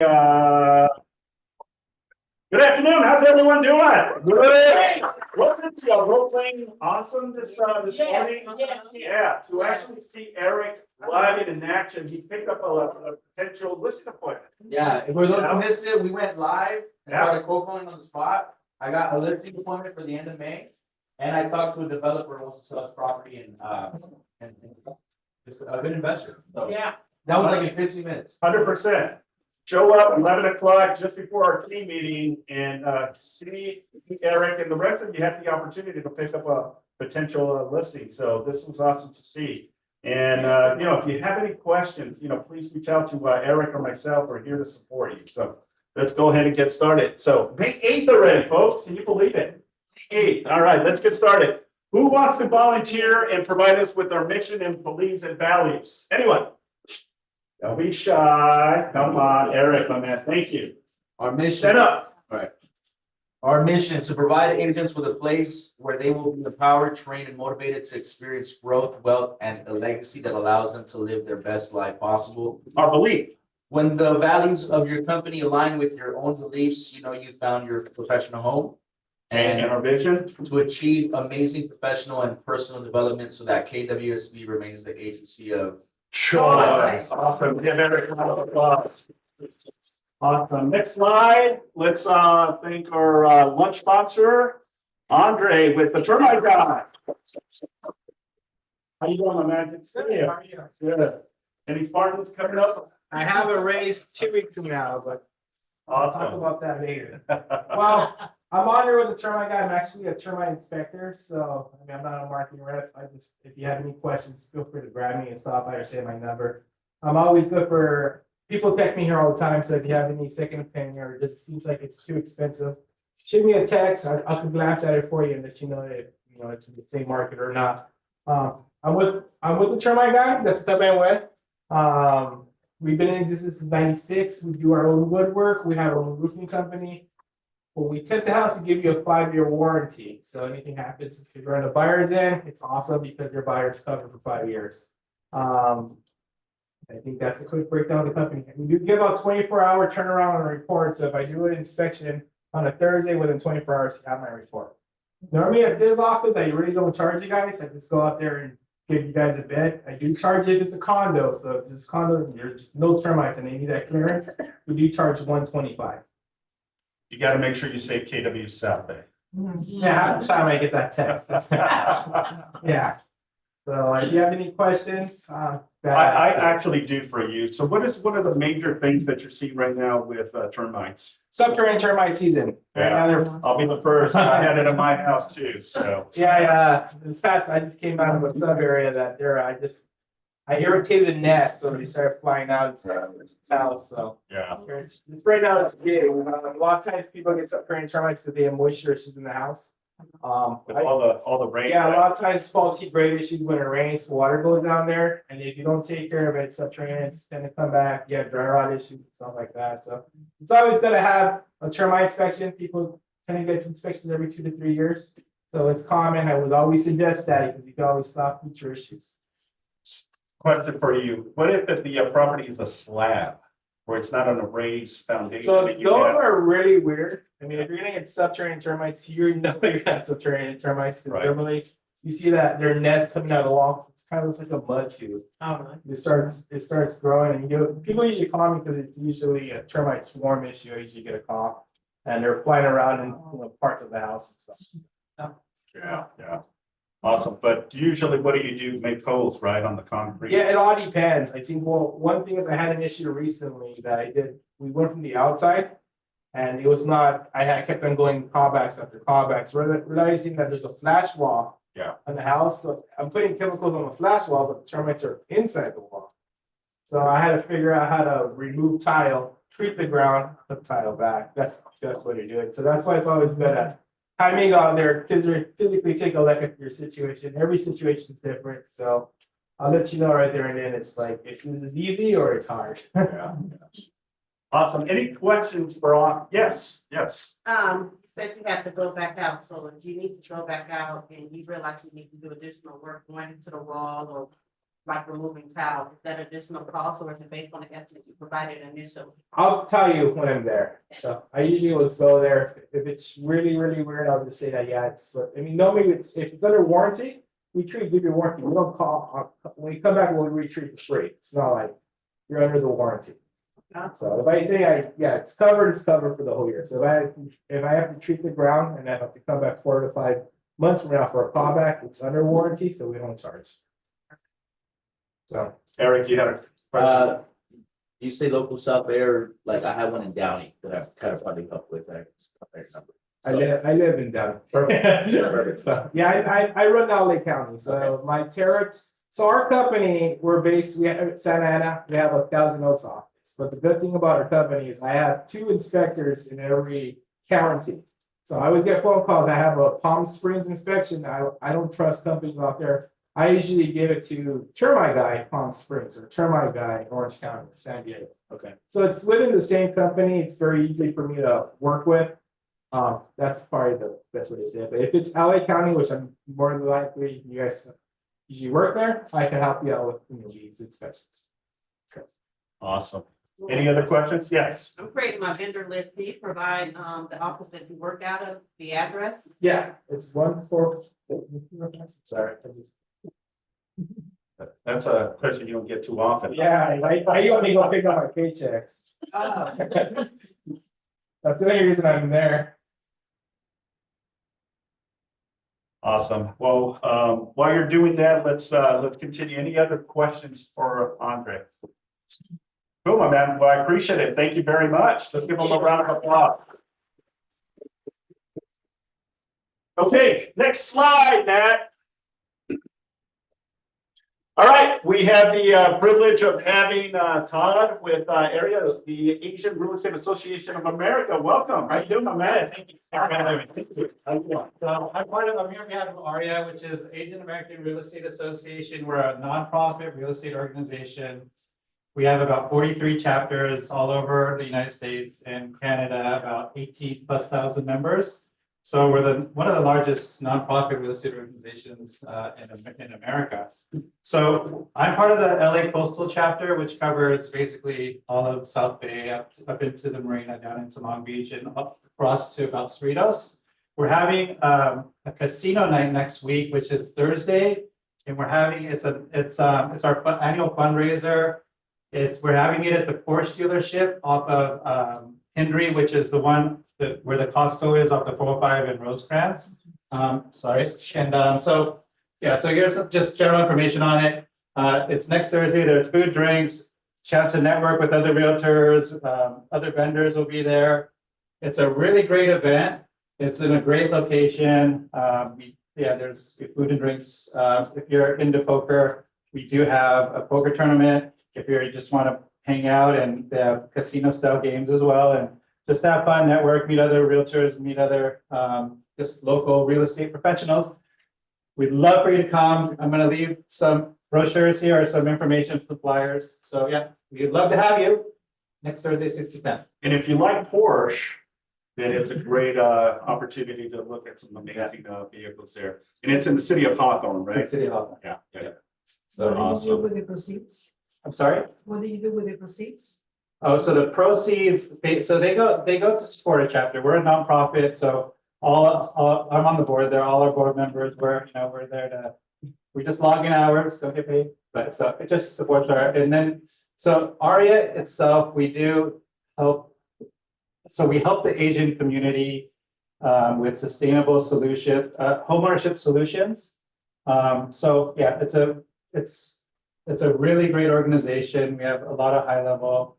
Uh, Good afternoon. How's everyone doing? Good. Wasn't role playing awesome this morning? Yeah, to actually see Eric live in action, he picked up a potential listing appointment. Yeah, if we're looking to miss it, we went live and Yeah. started cold calling on the spot. I got a listing appointment for the end of May. And I talked to a developer who wants to sell his property and just a good investor. So Yeah. that was like in 15 minutes. 100%. Show up 11 o'clock just before our team meeting and see Eric, and the rest of you had the opportunity to pick up a potential listing. So this was awesome to see. And if you have any questions, please reach out to Eric or myself. We're here to support you. So let's go ahead and get started. So May 8th already, folks. Can you believe it? May 8th. All right, let's get started. Who wants to volunteer and provide us with our mission and beliefs and values? Anyone? Don't be shy. Come on, Eric, my man. Thank you. Our mission. Set up. Right. Our mission to provide agents with a place where they will be empowered, trained, and motivated to experience growth, wealth, and a legacy that allows them to live their best life possible. Our belief. When the values of your company align with your own beliefs, you found your professional home. And our vision. To achieve amazing professional and personal development so that KWSB remains the agency of Choice. Awesome. Give Eric a round of applause. Awesome. Next slide. Let's thank our lunch sponsor, Andre, with the termite guy. How you doing, my man? Good to see you. How are you? Good. Any Spartans coming up? I have a race 2 weeks from now, but I'll talk Awesome. about that later. Well, I'm on here with a termite guy. I'm actually a termite inspector, so I'm not a marketing rep. If you have any questions, feel free to grab me and stop by or say my number. I'm always good for people text me here all the time, so if you have any second opinion or it just seems like it's too expensive, shoot me a text. I can glance at it for you and let you know if it's the same market or not. I'm with the termite guy. That's the company I'm with. We've been in existence since '96. We do our own woodwork. We have our own roofing company. When we tint the house, we give you a 5-year warranty. So anything happens, if you run a buyer's in, it's awesome because your buyer's covered for 5 years. I think that's a quick breakdown of the company. We do give out 24-hour turnaround on a report. So if I do an inspection on a Thursday, within 24 hours, you have my report. Normally at this office, I really don't charge you guys. I just go out there and give you guys a bid. I do charge if it's a condo. So if it's a condo, there's just no termites and they need that clearance, we do charge $125. You got to make sure you say KW South Bay. Yeah, half the time I get that text. Yeah. So if you have any questions, I actually do for you. So what is one of the major things that you're seeing right now with termites? subterranean termite season. Right now I'll be the first. I had it in my house too, so. yeah, it's fast. I just came out of a sub area that I irritated a nest, so they started flying out of this house. So Yeah. it's right now it's big. A lot of times people get subterranean termites because they have moisture issues in the house. With all the rain. Yeah, a lot of times faulty grade issues when it rains, water goes down there, and if you don't take care of it, subterraneans tend to come back. You have dry rot issues and stuff like that. So it's always gonna have a termite inspection. People tend to get inspections every 2 to 3 years. So it's common. I would always suggest that because you can always stop future issues. Question for you. What if the property is a slab where it's not on a raised foundation? So that those you have? are really weird. I mean, if you're gonna get subterranean termites, you're gonna have subterranean termites. Because Right. normally you see that their nest coming out of the wall. It's kind of looks like a mud tube. It starts growing, and people usually call me because it's usually a termite swarm issue. I usually get a call, and they're flying around in parts of the house and stuff. Yeah. Awesome. But usually what do? Make holes, right, on the concrete? Yeah, it all depends. I think, well, one thing is I had an issue recently that I did. We went from the outside, and it was not. I kept on going callbacks after callbacks, realizing that there's a flash wall. Yeah. On the house, so I'm putting chemicals on the flash wall, but the termites are inside the wall. So I had to figure out how to remove tile, treat the ground, put tile back. That's what you're doing. So that's why it's always good at having go out there, physically take a look at your situation. Every situation is different. So I'll let you know right there and then. It's like if this is easy or it's hard. Yeah. Awesome. Any questions for Yes. You said you have to go back out, so if you need to go back out and you realize you need to do additional work going into the wall or like removing tile, is that additional cost or is it based on the estimate you provided initially? I'll tell you when I'm there. So I usually will go there. If it's really, really weird, I'll just say that, yeah, it's, I mean, normally if it's under warranty, give you warranty. We don't call, when you come back, we'll retreat for free. It's not like you're under the warranty. So if I say, yeah, it's covered for the whole year. So if I have to treat the ground and I have to come back 4 to 5 months from now for a callback, it's under warranty, so we don't charge. So, Eric, you had a question? You say local South Bay, or like I have one in Downey that I've kind of probably helped with. I live in Denver. So, yeah, I run down Lake County, so my territory, so our company, we have Santa Ana, we have 1,000 notes office. But the good thing about our company is I have 2 inspectors in every county. So I always get phone calls, I have a Palm Springs inspection, I don't trust companies out there. I usually give it to termite guy in Palm Springs or termite guy in Orange County or San Diego. Okay. So it's within the same company, it's very easy for me to work with. That's probably the best way to say it. But if it's LA County, which I'm more than likely, you guys usually work there, I can help you out with these inspections. Awesome. Any other questions? Yes. I'm creating my vendor list. Can you provide the office that you work out of, the address? Yeah, it's 1-4. Sorry, That's a question you don't get too often. yeah, I only go pick up my paychecks. That's the only reason I'm there. Awesome. Well, while you're doing that, let's continue. Any other questions for Andre? Cool, my man. Well, I appreciate it. Thank you very much. Let's give him a round of applause. Okay, next slide, Nat. All right, we have the privilege of having Todd with the Asian Real Estate Association of America. Welcome. How you doing, my man? Thank you. How you doing? So I'm here on behalf of ARIA, which is Asian American Real Estate Association. We're a nonprofit real estate organization. We have about 43 chapters all over the United States and Canada, about 18,000+ members. So we're one of the largest nonprofit real estate organizations in America. So I'm part of the LA Coastal chapter, which covers basically all of South Bay up into the marina, down into Long Beach, and up across to about Cerritos. We're having a casino night next week, which is Thursday, and we're having it's our annual fundraiser. We're having it at the Porsche dealership off of Henry, which is the one where the Costco is off the 405 in Rosecrans. Sorry. And so here's just general information on it. It's next Thursday. There's food, drinks, chance to network with other realtors, other vendors will be there. It's a really great event. It's in a great location. There's food and drinks. If you're into poker, we do have a poker tournament. If you just want to hang out, and they have casino style games as well, and just have fun, network, meet other realtors, meet other just local real estate professionals. We'd love for you to come. I'm going to leave some brochures here or some information for the flyers. So yeah, we'd love to have you next Thursday, 6 to 10. And if you like Porsche, then it's a great opportunity to look at some amazing vehicles there. And it's in the city of Hawthorne, right? It's in City Hall. Yeah. So What do you do with the proceeds? I'm sorry. What do you do with the proceeds? Oh, so the proceeds, they go to support a chapter. We're a nonprofit, so I'm on the board. They're all our board members. We're there we just log in hours, don't get paid, but so it just supports and then so ARIA itself, we do help. So we help the Asian community with sustainable homeownership solutions. So yeah, it's a really great organization. We have a lot of high level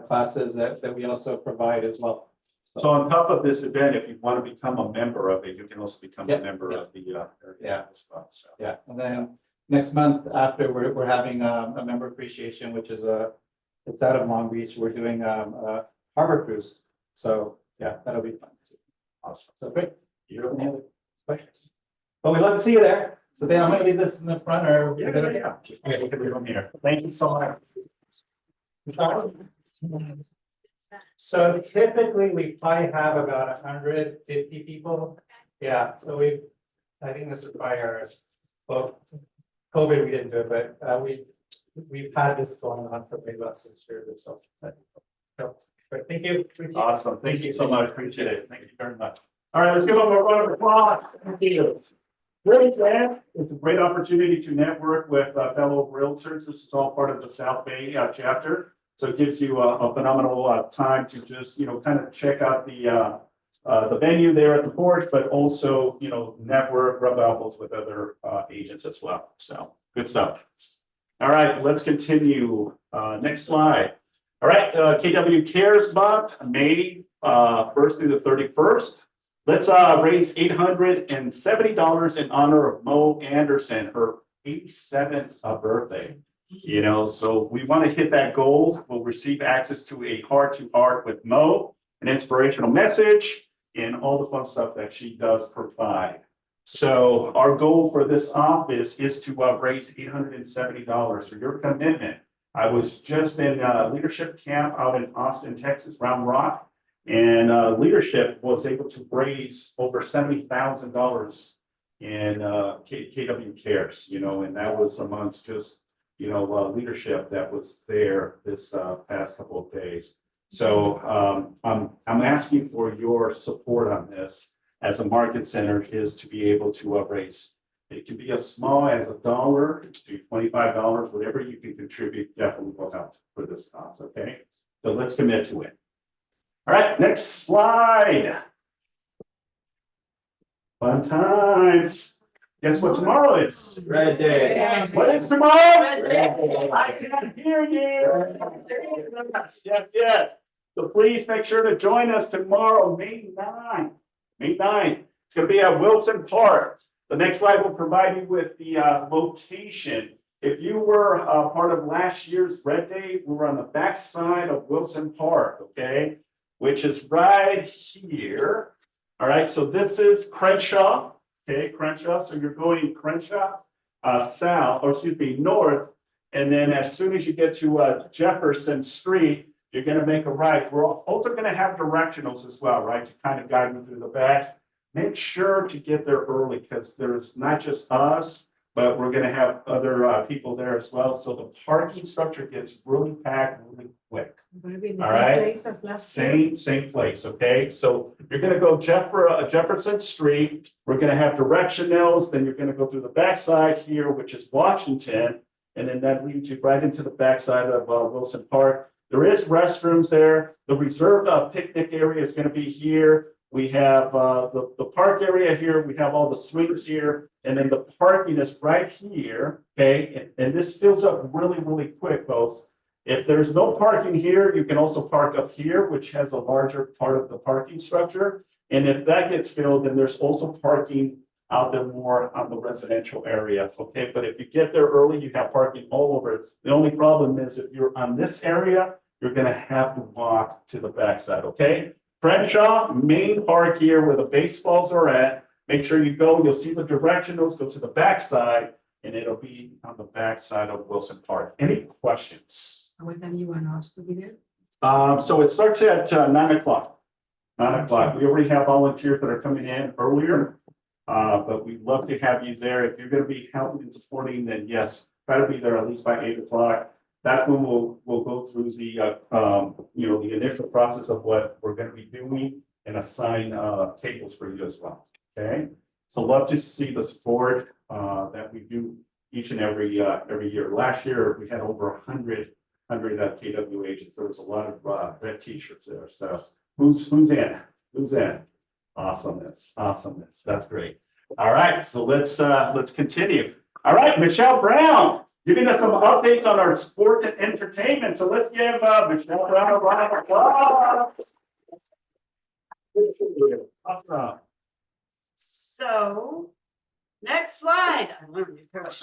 classes that we also provide as well. So on top of this event, if you want to become a member of it, you can also become a member of the Yeah, and then next month after we're having a member appreciation, which is it's out of Long Beach. We're doing a harbor cruise. So yeah, that'll be fun. Awesome. So great. Any other questions? But we'd love to see you there. So then I'm going to leave this in the front, or is it okay? Okay, we can leave them here. Thank you so much. So typically we probably have about 150 people. Yeah, so I think this is probably our COVID, we didn't do it, but we've had this going on for maybe about 6 years or so. So, but thank you. Awesome. Thank you so much. Appreciate it. Thank you very much. All right, let's give them a round of applause. Thank you. Really glad. It's a great opportunity to network with fellow realtors. This is all part of the South Bay chapter. So it gives you a phenomenal time to just, kind of check out the venue there at the porch, but also, network, rub elbows with other agents as well. So good stuff. All right, let's continue. Next slide. All right, KW Cares Month, May 1st through the 31st. Let's raise $870 in honor of Mo Anderson, her 87th birthday. So we want to hit that goal. We'll receive access to a heart-to-heart with Mo, an inspirational message, and all the fun stuff that she does provide. So our goal for this office is to raise $870 for your commitment. I was just in leadership camp out in Austin, Texas, Round Rock, and leadership was able to raise over $70,000 in KW Cares, and that was amongst just leadership that was there this past couple of days. So I'm asking for your support on this as a market center is to be able to raise. It can be as small as $1 to $25, whatever you can contribute definitely will help for this cause, okay? So let's commit to it. All right, next slide. Fun times. Guess what tomorrow is? Red Day. What is tomorrow? Red Day. I can't hear you. Yes. So please make sure to join us tomorrow, May 9th. May 9th. It's going to be at Wilson Park. The next slide will provide you with the location. If you were part of last year's Red Day, we were on the back side of Wilson Park, okay? Which is right here. All right, so this is Crenshaw, okay, Crenshaw. So you're going Crenshaw north. And then as soon as you get to Jefferson Street, you're going to make a right. We're also going to have directionals as well, right, to kind of guide you through the back. Make sure to get there early because there's not just us, but we're going to have other people there as well. So the parking structure gets really packed really quick. Gonna be in the All same right. place as last year. Same place, okay? So you're going to go Jefferson Street. We're going to have directionals. Then you're going to go through the backside here, which is Washington. And then that leads you right into the backside of Wilson Park. There is restrooms there. The reserved picnic area is going to be here. We have the park area here. We have all the swings here. And then the parking is right here, okay? And this fills up really, really quick, folks. If there's no parking here, you can also park up here, which has a larger part of the parking structure. And if that gets filled, then there's also parking out there more on the residential area, okay? But if you get there early, you have parking all over. The only problem is if you're on this area, you're gonna have to walk to the backside, okay? Crenshaw, main park here where the baseballs are at. Make sure you go, you'll see the directionals, go to the backside, and it'll be on the backside of Wilson Park. Any questions? What time you want us to be there? So it starts at 9 o'clock. 9 o'clock. We already have volunteers that are coming in earlier. But we'd love to have you there. If you're going to be helping and supporting, then yes, try to be there at least by 8 o'clock. That's when we'll go through the the initial process of what we're going to be doing and assign tables for you as well. Okay, so love to see the support that we do each and every year. Last year we had over 100 KW agents. There was a lot of red t-shirts there. So who's in? Who's in? Awesomeness. That's great. All right, so let's continue. All right, Michelle Brown, giving us some updates on our sport and entertainment. So let's give Michelle Brown a round of applause. Awesome. So, next slide. I learned new coach.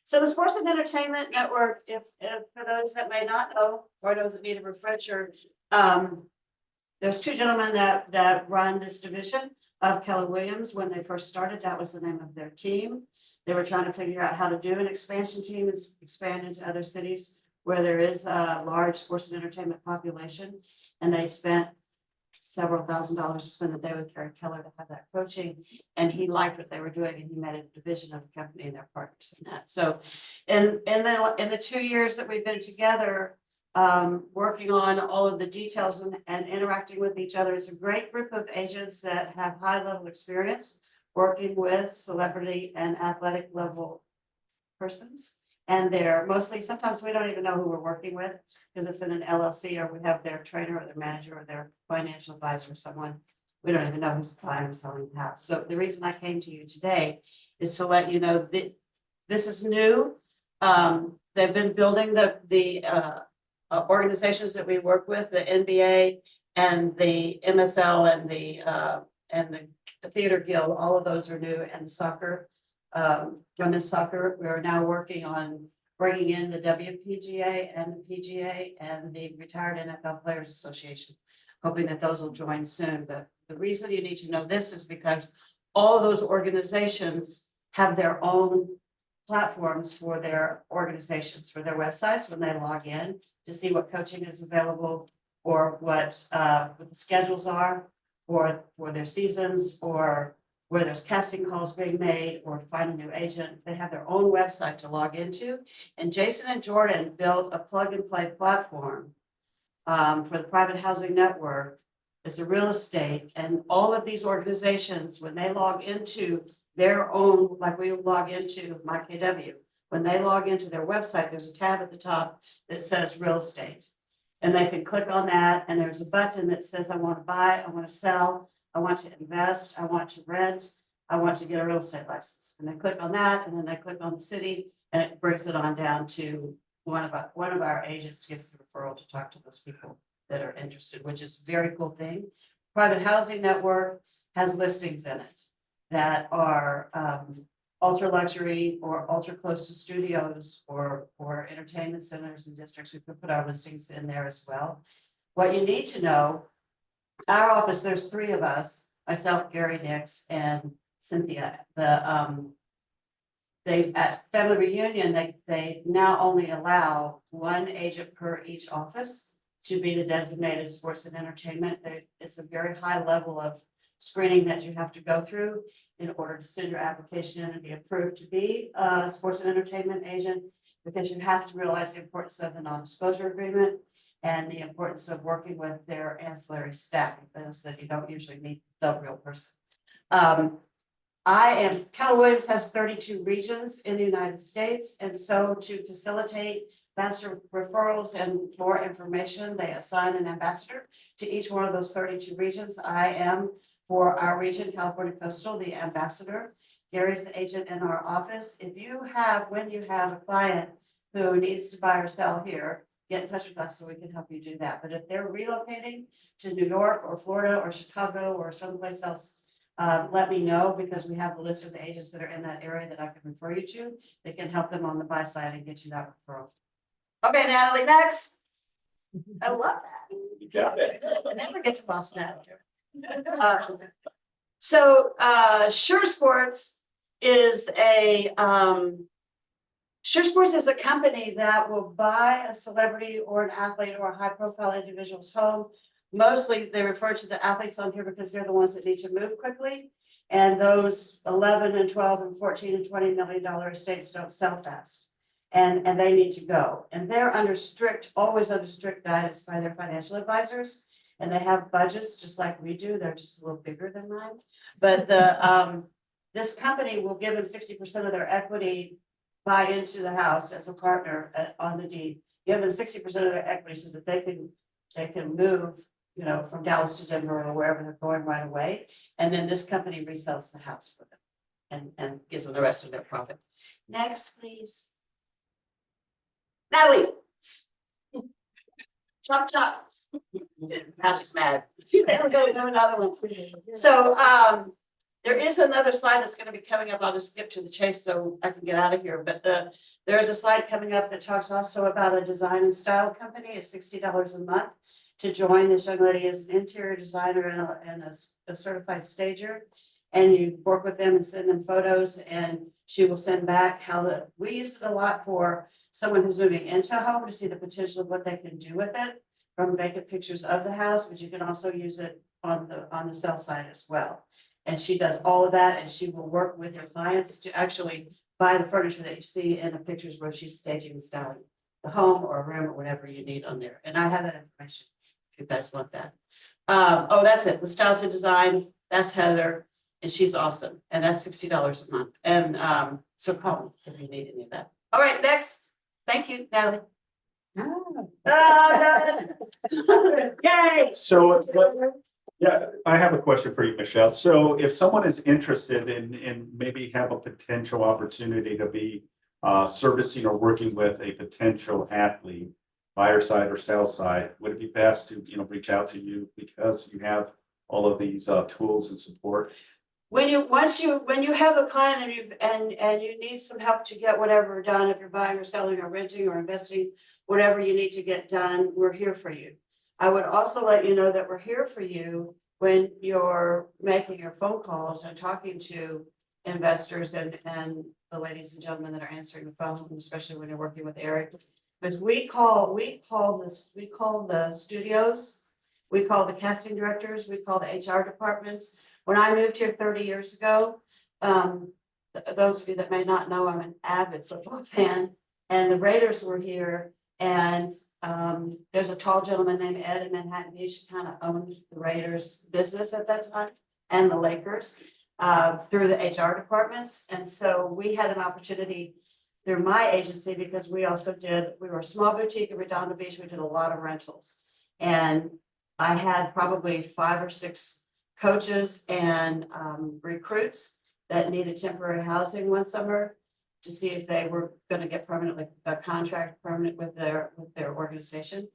So the Sports and Entertainment Network, if for those that may not know, or those that need a refresher, there's two gentlemen that run this division of Keller Williams. When they first started, that was the name of their team. They were trying to figure out how to do an expansion team and expand into other cities where there is a large sports and entertainment population. And they spent several $1,000s to spend the day with Keller to have that coaching. And he liked what they were doing and he made a division of the company and their partners in that. So, and then in the 2 years that we've been together, working on all of the details and interacting with each other, it's a great group of agents that have high level experience working with celebrity and athletic level persons. And they're mostly, sometimes we don't even know who we're working with because it's in an LLC or we have their trainer or their manager or their financial advisor or someone. We don't even know who's buying or selling the house. So the reason I came to you today is to let you know that this is new. They've been building the organizations that we work with, the NBA and the MSL and the theater guild. All of those are new, and soccer. Women's soccer, we are now working on bringing in the WPGA and the PGA and the Retired NFL Players Association, hoping that those will join soon. But the reason you need to know this is because all of those organizations have their own platforms for their organizations, for their websites when they log in to see what coaching is available or what the schedules are for their seasons, or where there's casting calls being made, or to find a new agent. They have their own website to log into. And Jason and Jordan built a plug and play platform for the private housing network. It's a real estate, and all of these organizations, when they log into their own, like we log into MyKW, when they log into their website, there's a tab at the top that says real estate. And they can click on that, and there's a button that says, I want to buy, I want to sell, I want to invest, I want to rent, I want to get a real estate license. And they click on that, and then they click on the city, and it brings it on down to one of our agents gets the referral to talk to those people that are interested, which is a very cool thing. Private Housing Network has listings in it that are ultra luxury or ultra close to studios or entertainment centers and districts. We could put our listings in there as well. What you need to know, our office, there's 3 of us, myself, Gary Nix, and Cynthia. They at Family Reunion, they now only allow 1 agent per each office to be the designated sports and entertainment. It's a very high level of screening that you have to go through in order to send your application in and be approved to be a sports and entertainment agent, because you have to realize the importance of the non-disclosure agreement and the importance of working with their ancillary staff, those that you don't usually meet the real person. Keller Williams has 32 regions in the United States, and so to facilitate faster referrals and more information, they assign an ambassador to each one of those 32 regions. I am, for our region, California Coastal, the ambassador. Gary's the agent in our office. When you have a client who needs to buy or sell here, get in touch with us so we can help you do that. But if they're relocating to New York or Florida or Chicago or someplace else, let me know, because we have a list of the agents that are in that area that I can refer you to. They can help them on the buy side and get you that referral. Okay, Natalie, next. I love that. You got it. I never get to boss Natalie. Sure Sports is a company that will buy a celebrity or an athlete or a high profile individual's home. Mostly they refer to the athletes on here because they're the ones that need to move quickly. And those 11 and 12 and 14 and $20 million estates don't sell fast. And they need to go. And they're always under strict guidance by their financial advisors. And they have budgets just like we do. They're just a little bigger than mine. But this company will give them 60% of their equity, buy into the house as a partner on the deed. Give them 60% of their equity so that they can move, from Dallas to Denver or wherever they're going right away. And then this company resells the house for them and gives them the rest of their profit. Next, please. Natalie. Chop, chop. Now she's mad. There we go, we have another one. So there is another slide that's going to be coming up. I'll just skip to the chase so I can get out of here. But there is a slide coming up that talks also about a design and style company. It's $60 a month to join. This young lady is an interior designer and a certified stager. And you work with them and send them photos, and she will send back we use it a lot for someone who's moving into a home to see the potential of what they can do with it, from vacant pictures of the house, but you can also use it on the sell side as well. And she does all of that, and she will work with your clients to actually buy the furniture that you see in the pictures where she's staging and styling the home or a room or whatever you need on there. And I have that information if you guys want that. Oh, that's it. The Style to Design, that's Heather, and she's awesome. And that's $60 a month. And so call me if you need any of that. All right, next. Thank you, Natalie. Yay. So, yeah, I have a question for you, Michelle. So if someone is interested in maybe have a potential opportunity to be servicing or working with a potential athlete, buyer side or sell side, would it be best to, reach out to you because you have all of these tools and support? When you have a client and you need some help to get whatever done, if you're buying or selling or renting or investing, whatever you need to get done, we're here for you. I would also let you know that we're here for you when you're making your phone calls and talking to investors and the ladies and gentlemen that are answering the phone, especially when you're working with Eric. Because we call the studios, we call the casting directors, we call the HR departments. When I moved here 30 years ago, those of you that may not know, I'm an avid football fan, and the Raiders were here. And there's a tall gentleman named Ed in Manhattan Beach who kind of owned the Raiders business at that time and the Lakers through the HR departments. And so we had an opportunity through my agency because we were a small boutique in Redondo Beach. We did a lot of rentals. And I had probably 5 or 6 coaches and recruits that needed temporary housing one summer to see if they were going to get permanent with their organization.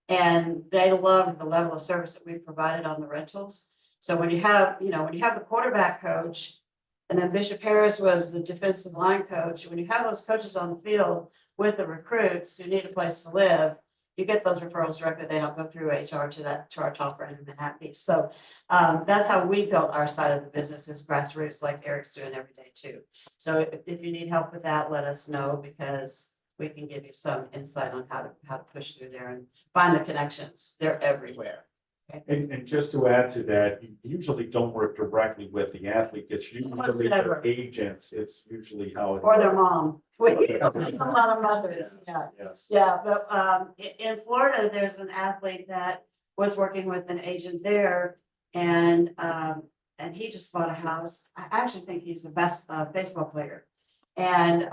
And they loved the level of service that we provided on the rentals. So when you have the quarterback coach, and then Bishop Harris was the defensive line coach, when you have those coaches on the field with the recruits who need a place to live, you get those referrals directly. They don't go through HR to our top friend in Manhattan Beach. So that's how we built our side of the business, is grassroots, like Eric's doing every day too. So if you need help with that, let us know, because we can give you some insight on how to push through there and find the connections. They're everywhere. Okay? And just to add to that, you usually don't work directly with the athlete. It's usually their agents. It's usually how. Or their mom. A lot of mothers. Yeah. Yes. Yeah, but in Florida, there's an athlete that was working with an agent there, and he just bought a house. I actually think he's the best baseball player. And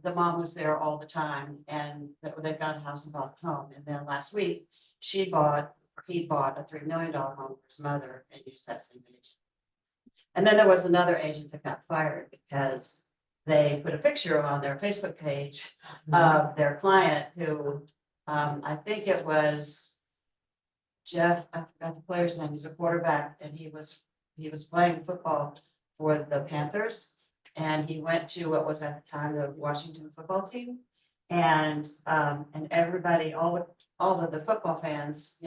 the mom was there all the time, and they got a house and bought a home. And then last week, he bought a $3 million home for his mother and used that same agent. And then there was another agent that got fired because they put a picture on their Facebook page of their client who, I think it was Jeff, I forgot the player's name, he's a quarterback, and he was playing football for the Panthers. And he went to what was at the time the Washington football team. And everybody, all of the football fans,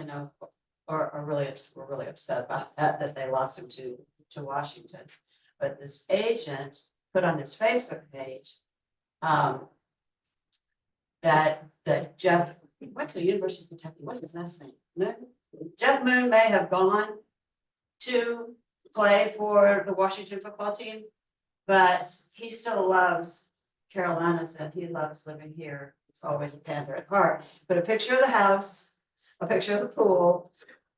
were really upset about that they lost him to Washington. But this agent put on his Facebook page that Jeff went to the University of Kentucky. What's his last name? Moon? Jeff Moon may have gone to play for the Washington football team, but he still loves Carolinas and he loves living here. He's always a Panther at heart. But a picture of the house, a picture of the pool,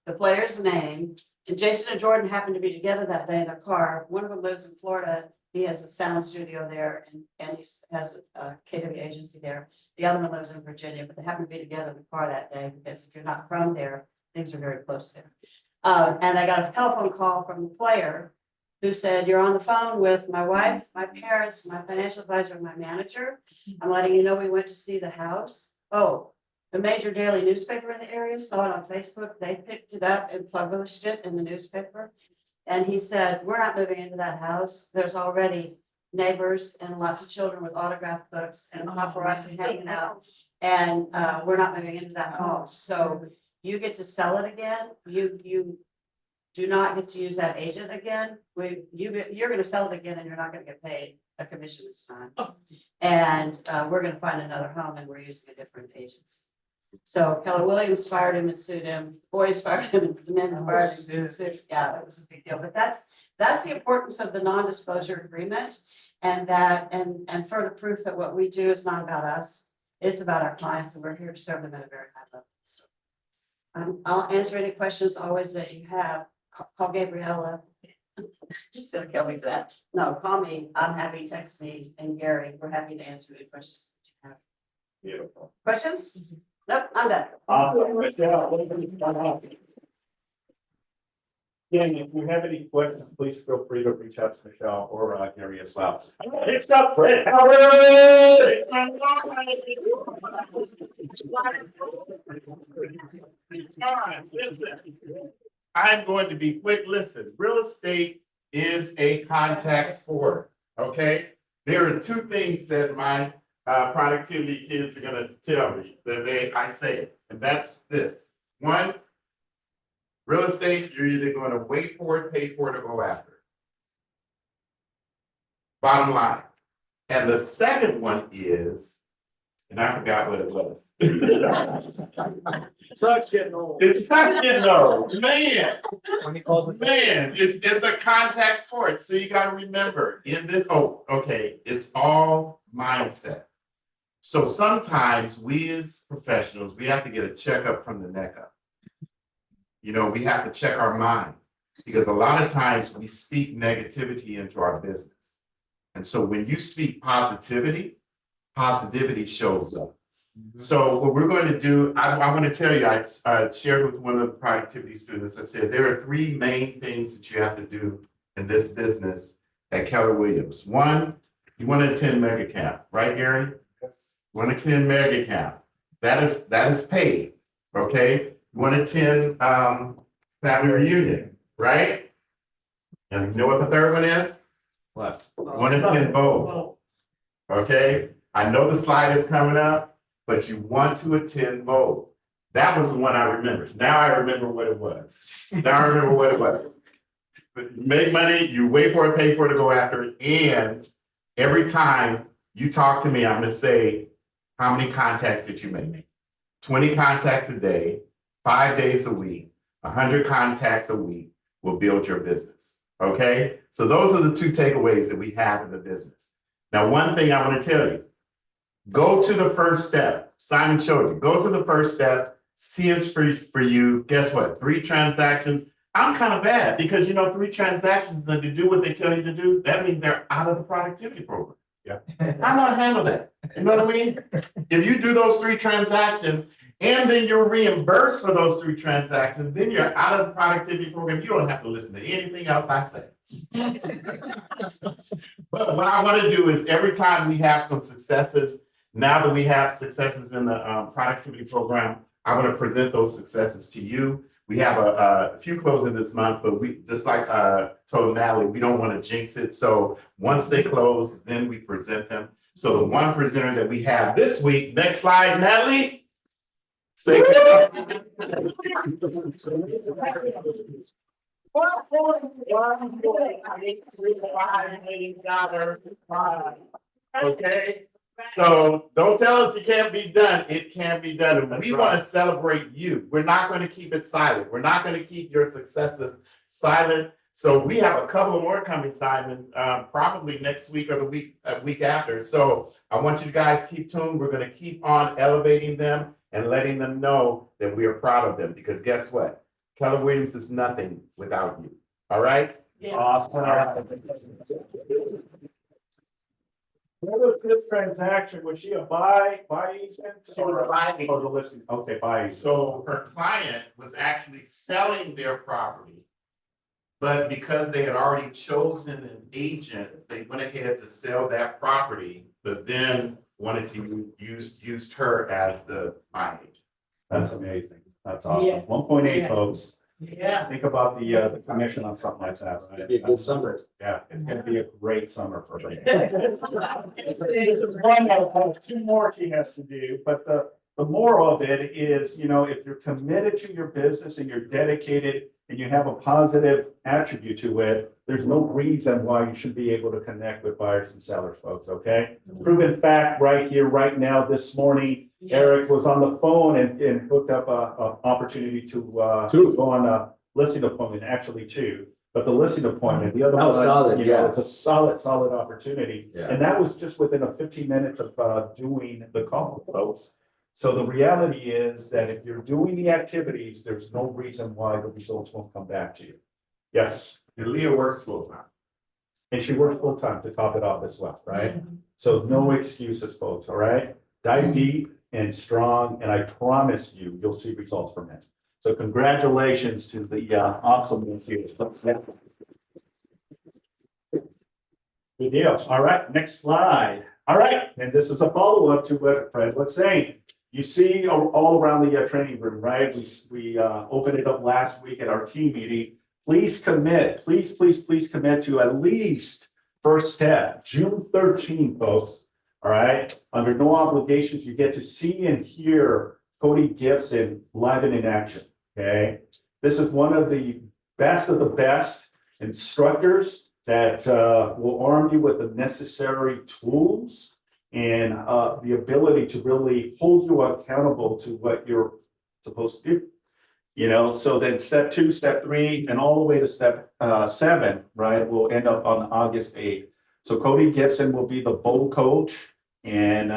the player's name, and Jason and Jordan happened to be together that day in their car. One of them lives in Florida. He has a sound studio there, and he has a KW agency there. The other one lives in Virginia, but they happened to be together in the car that day because if you're not from there, things are very close there. And I got a telephone call from the player who said, "You're on the phone with my wife, my parents, my financial advisor, and my manager. I'm letting you know we went to see the house." Oh, the major daily newspaper in the area saw it on Facebook. They picked it up and published it in the newspaper. And he said, "We're not moving into that house. There's already neighbors and lots of children with autograph books and paparazzi hanging out. And we're not moving into that home. So you get to sell it again. You do not get to use that agent again. You're going to sell it again, and you're not going to get paid a commission this time. And we're going to find another home, and we're using a different agents." So Keller Williams fired him and sued him, boys fired him and the men fired him and sued, yeah, it was a big deal, but that's the importance of the non-disclosure agreement. And that, and further proof that what we do is not about us, it's about our clients, and we're here to serve them at a very high level, so. I'll answer any questions always that you have, call Gabriella. She's gonna kill me for that, no, call me, I'm happy, text me, and Gary, we're happy to answer any questions that you have. Beautiful. Questions? Nope, I'm done. Awesome. Again, if you have any questions, please feel free to reach out to Michelle or Gary as well. Next up, Brett Howard. It's my Listen, I'm going to be quick. Listen, real estate is a contact sport, okay? There are two things that my productivity kids are gonna tell me that I say, and that's this. One, real estate, you're either gonna wait for it, pay for it, or go after it. Bottom line. And the second one is, and I forgot what it was. Sucks getting old. It sucks getting old, man. When he called the. Man, it's a contact sport, so you gotta remember, in this, it's all mindset. So sometimes we as professionals, we have to get a checkup from the neck up. You know, we have to check our mind, because a lot of times we speak negativity into our business. And so when you speak positivity shows up. So what we're going to do, I want to tell you, I shared with one of the productivity students, I said, there are three main things that you have to do in this business at Keller Williams. One, you want to attend mega camp, right, Gary? Yes. You want to attend mega camp. That is paid, okay? You want to attend family reunion, right? And you know what the third one is? What? You want to attend Vogue, okay? I know the slide is coming up, but you want to attend Vogue. That was the one I remembered. Now I remember what it was. But you make money, you wait for it, pay for it to go after it, and every time you talk to me, I'm gonna say, how many contacts did you make? 20 contacts a day, 5 days a week, 100 contacts a week will build your business, okay? So those are the two takeaways that we have in the business. Now, one thing I wanna tell you, go to the first step. Simon showed you. Go to the first step. See it's free for you. Guess what? 3 transactions. I'm kind of bad because, you know, 3 transactions that they do what they tell you to do, that means they're out of the productivity program. Yeah. I'm not handle that. You know what I mean? If you do those 3 transactions and then you're reimbursed for those 3 transactions, then you're out of the productivity program. You don't have to listen to anything else I say. But what I want to do is every time we have some successes, now that we have successes in the productivity program, I want to present those successes to you. We have a few closing this month, but we, just like told Natalie, we don't want to jinx it. So once they close, then we present them. So the one presenter that we have this week, next slide, Natalie. Say okay. So don't tell us it can't be done. It can be done. And we want to celebrate you. We're not going to keep it silent. We're not going to keep your successes silent. So we have a couple more coming, Simon, probably next week or the week after. So I want you guys to keep tuned. We're going to keep on elevating them and letting them know that we are proud of them. Because guess what? Keller Williams is nothing without you. All right? Yeah. Awesome. What was this transaction? Was she a buy agent? She was a buy agent. Or the listing? Okay, buy agent. So her client was actually selling their property, but because they had already chosen an agent, they went ahead to sell that property, but then wanted to use her as the buy agent. That's amazing. That's awesome. Yeah. 1.8 Yeah. folks. Yeah. Think about the commission on something like that, right? Be a good summer. Yeah, it's gonna be a great summer for her. It's This is one of 2 more she has to do, but the moral of it is, if you're committed to your business and you're dedicated and you have a positive attribute to it, there's no reason why you should be able to connect with buyers and sellers, folks, okay? Proven fact right here, right now, this morning, Eric was on the phone and hooked up a opportunity to go on a listing appointment, actually two. But the listing appointment, the other That was one, solid, yeah. it's a solid opportunity. Yeah. And that was just within a 15 minutes of doing the call, folks. So the reality is that if you're doing the activities, there's no reason why the results won't come back to you. Yes, And Leah works full time. and she works full time to top it off as well, right? So no excuses, folks, all right? Dive deep and strong, and I promise you, you'll see results from it. So congratulations to the awesomeness here. Good deal. All right, next slide. All right, and this is a follow-up to what Fred was saying. You see all around the training room, right? We opened it up last week at our team meeting. Please commit, please commit to at least first step, June 13th, folks. All right, under no obligations, you get to see and hear Cody Gibson live and in action. Okay, this is one of the best instructors that will arm you with the necessary tools and the ability to really hold you accountable to what you're supposed to do. So then step 2, step 3, and all the way to step 7, right, will end up on August 8th. So Cody Gibson will be the bowl coach. And,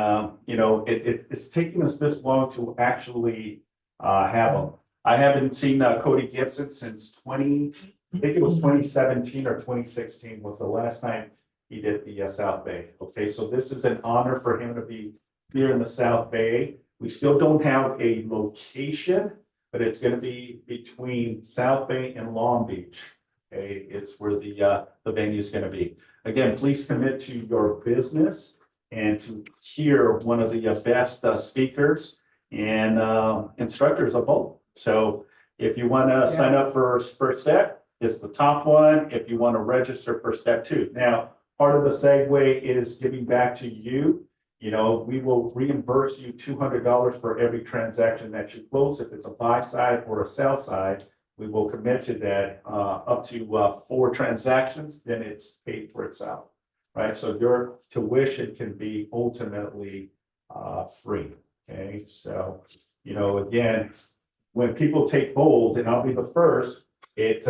it's taking us this long to actually have him. I haven't seen Cody Gibson since I think it was 2017 or 2016 was the last time he did the South Bay. Okay, so this is an honor for him to be here in the South Bay. We still don't have a location, but it's going to be between South Bay and Long Beach. Okay, it's where the venue is going to be. Again, please commit to your business and to hear one of the best speakers and instructors of both. So if you want to sign up for first step, it's the top one. If you want to register for step 2. Now, part of the segue is giving back to you. We will reimburse you $200 for every transaction that you close. If it's a buy side or a sell side, we will commit to that up to 4 transactions, then it's paid for itself. Right, so your tuition can be ultimately free. Okay, so again, when people take bold, and I'll be the first, it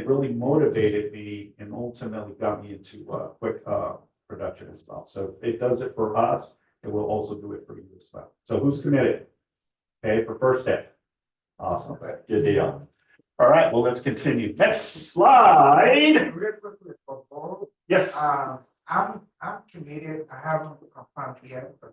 really motivated me and ultimately got me into quick production as well. So if it does it for us, it will also do it for you as well. So who's committed? Okay, for first step. Awesome, good deal. All right, well, let's continue. Next slide. Real quickly, for both, Yes. I'm committed, I haven't confirmed yet, but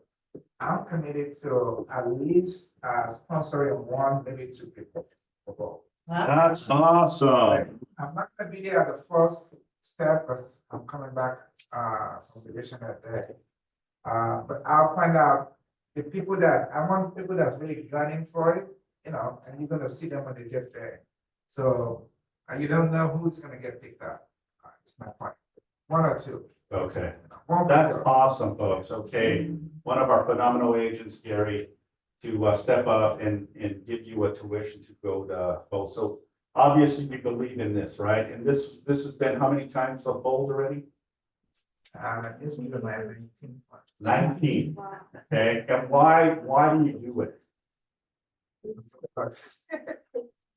I'm committed to at least sponsoring 1, maybe 2 people for both. That's awesome. I'm not gonna be there at the first step, because I'm coming back from vacation that day. But I'll find out the people I want people that's really gunning for it, and you're gonna see them when they get there. So you don't know who's gonna get picked up. It's my point. 1 or 2. Okay, One that's people. awesome, folks. Okay, one of our phenomenal agents, Gary, to step up and give you a tuition to go to both. So obviously we believe in this, right? And this has been how many times of bold already? This will be my 19th one. 19. Okay, and why do you do it?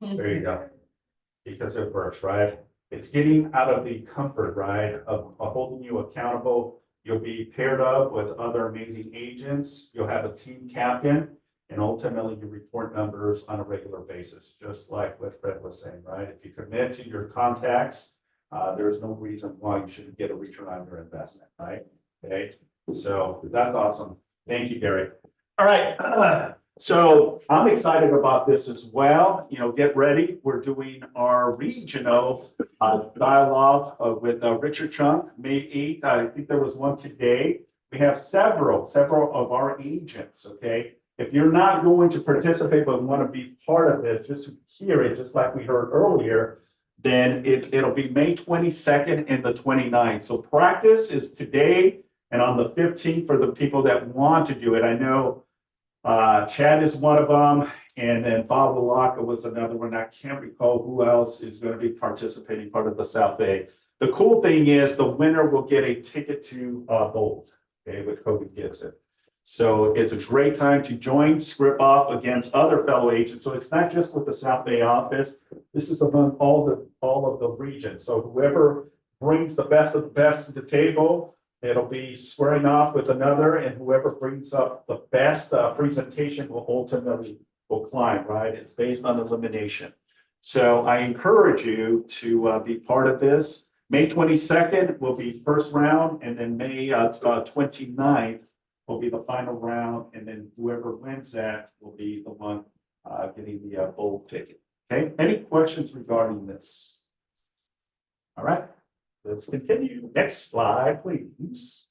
There you go. Because it works, right? It's getting out of the comfort, right, of holding you accountable. You'll be paired up with other amazing agents. You'll have a team captain, and ultimately you report numbers on a regular basis, just like what Fred was saying, right? If you commit to your contacts, there's no reason why you shouldn't get a return on your investment, right? Okay, so that's awesome. Thank you, Gary. All right. So I'm excited about this as well. Get ready. We're doing our regional dialogue with Richard Chung, May 8th. I think there was one today. We have several of our agents, okay? If you're not going to participate but want to be part of this, just hear it, just like we heard earlier, then it'll be May 22nd and the 29th. So practice is today and on the 15th for the people that want to do it. I know Chad is one of them, and then Bob Walaka was another one. I can't recall who else is going to be participating, part of the South Bay. The cool thing is the winner will get a ticket to Bold, okay, with Kobe Gibson. So it's a great time to join Script Off against other fellow agents. So it's not just with the South Bay office. This is among all of the regions. So whoever brings the best of the best to the table, it'll be squaring off with another, and whoever brings up the best presentation will ultimately climb, right? It's based on elimination. So I encourage you to be part of this. May 22nd will be first round, and then May 29th will be the final round, and then whoever wins that will be the one getting the Bold ticket. Okay, any questions regarding this? All right. Let's continue. Next slide, please.